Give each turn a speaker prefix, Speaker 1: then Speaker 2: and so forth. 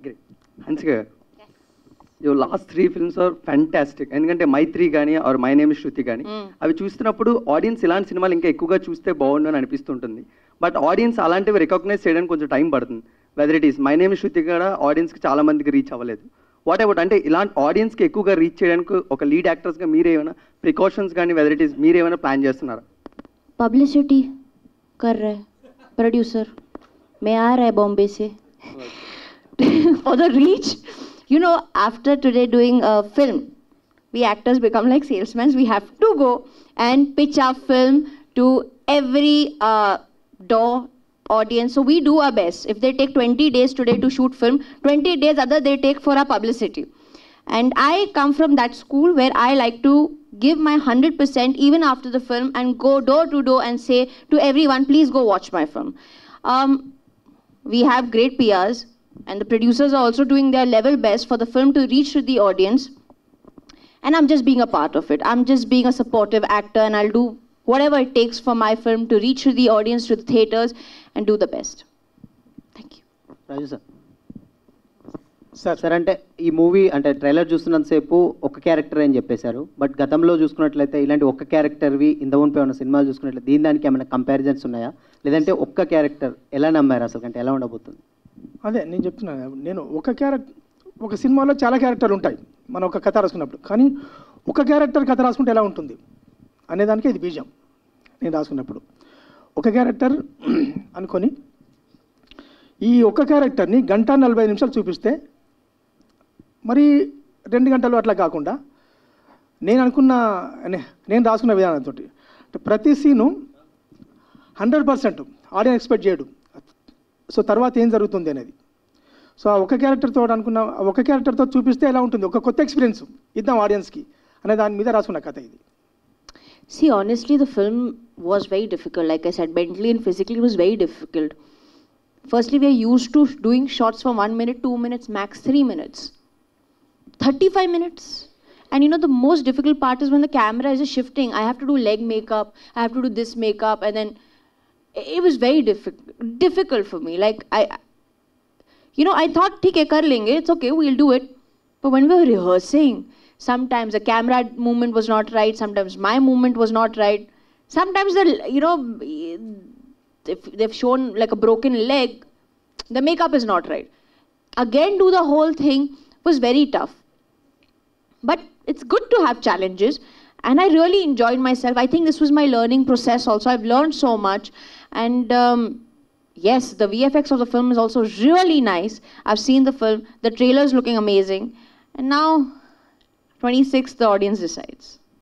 Speaker 1: Great. Hansika గారు, your last 3 films are fantastic. ఎందుకంటే మైత్రి కానీ are my name is Shruti కానీ అవి చూస్తున్నప్పుడు ఆడియన్స్ ఇలాంటి సినిమాలు ఇంకా ఎక్కువగా చూస్తే బాగుండు అని అనిపిస్తుంటుంది. బట్ ఆడియన్స్ అలాంటివి రికగ్నైజ్ చేయడానికి కొంచెం టైం పడుతుంది. Whether it is my name is Shruti కూడా ఆడియన్స్కి చాలా మందికి రీచ్ అవ్వలేదు. వాట్ అబౌట్ అంటే ఇలాంటి ఆడియన్స్కి ఎక్కువగా రీచ్ చేయడానికి ఒక లీడ్ యాక్టర్స్గా మీరేమైనా ప్రికాషన్స్ కానీ వెదర్ ఇట్ ఈస్ మీరేమైనా ప్లాన్ చేస్తున్నారా?
Speaker 2: पब्लिसिटी कर रहा है प्रोड्यूसर, मैं आ रहा है बॉम्बे से for the reach. You know, after today doing a film, we actors become like salesmen. We have to go and pitch our film to every door audience. So we do our best. If they take 20 days today to shoot film, 20 days other they take for our publicity. And I come from that school where I like to give my 100% even after the film and go door to door and say to everyone, please go watch my film. We have great PRs and the producers are also doing their level best for the film to reach to the audience. And I'm just being a part of it. I'm just being a supportive actor and I'll do whatever it takes for my film to reach to the audience, to the theatres and do the best. Thank you.
Speaker 3: Raju sir అంటే ఈ movie అంటే trailer చూస్తున్నంతసేపు ఒక character అని చెప్పేశారు. But గతంలో చూసుకున్నట్లయితే ఇలాంటి ఒక్క క్యారెక్టర్వి ఇంతకుముందు ఉన్న సినిమాలు చూసుకున్నట్లయితే దానికి ఏమైనా కంపారిజన్స్ ఉన్నాయా? లేదంటే ఒక్క క్యారెక్టర్ ఎలా నమ్మారు అసలు, అంటే ఎలా ఉండబోతుంది?
Speaker 4: అదే నేను చెప్తున్నాను. నేను ఒక సినిమాలో చాలా క్యారెక్టర్లు ఉంటాయి మనం ఒక కథ రాసుకున్నప్పుడు. కానీ ఒక క్యారెక్టర్ కథ రాసుకుంటే ఎలా ఉంటుంది అనేదానికి ఇది బీజం. నేను రాసుకున్నప్పుడు ఒక క్యారెక్టర్ అనుకొని ఈ ఒక్క క్యారెక్టర్ని 1:45 చూపిస్తే మరి 2 గంటలు అట్లా కాకుండా నేను రాసుకున్న విధానంతో ప్రతి సీను 100% ఆడియన్స్ ఎక్స్పెక్ట్ చేయడు. సో తర్వాత ఏం జరుగుతుంది అనేది. సో ఆ ఒక క్యారెక్టర్తో అనుకున్న ఒక క్యారెక్టర్తో చూపిస్తే ఎలా ఉంటుంది, ఒక కొత్త ఎక్స్పీరియన్స్ ఇద్దాం ఆడియన్స్కి అనే దాని మీద రాసుకున్న కథ ఇది.
Speaker 2: See, honestly, the film was very difficult. Like I said, mentally and physically, it was very difficult. Firstly, we are used to doing shots for 1 minute, 2 minutes, max 3 minutes. 35 minutes. And you know, the most difficult part is when the camera is just shifting. I have to do leg makeup, I have to do this makeup, and then it was very difficult for me. Like, I thought, theek hai, kar lenge, it's okay, we'll do it. But when we were rehearsing, sometimes the camera movement was not right, sometimes my movement was not right. Sometimes if they've shown like a broken leg, the makeup is not right. Again, do the whole thing was very tough. But it's good to have challenges and I really enjoyed myself. I think this was my learning process also. I've learned so much. And yes, the VFX of the film is also really nice. I've seen the film. The trailer is looking amazing. And now, 26th, the audience decides.